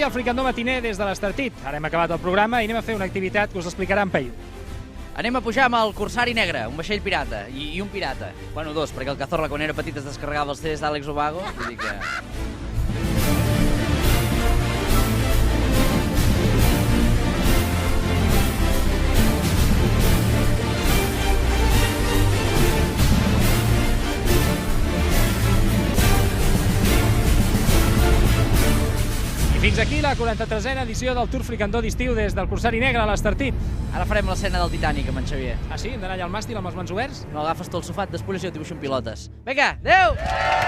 el Fricandó matiner des de l'Estartit. Ara hem acabat el programa i anem a fer una activitat que us explicarà en Peyu. Anem a pujar amb el Corsari Negre, un vaixell pirata, i un pirata. Bueno, dos, perquè el Cazorla quan era petit es descarregava els CDs d'Àlex Ubago, vull dir que... Fins aquí la 43a edició del Tour Fricandó d'estiu des del Corsari Negre a l'Estartit. Ara farem l'escena del Titanic amb en Xavier. Ah, sí? Hem d'anar allà al màstil amb els mans oberts? No, agafes tot el sofà, despulles i jo et dibuixo en pilotes. Vinga, adeu!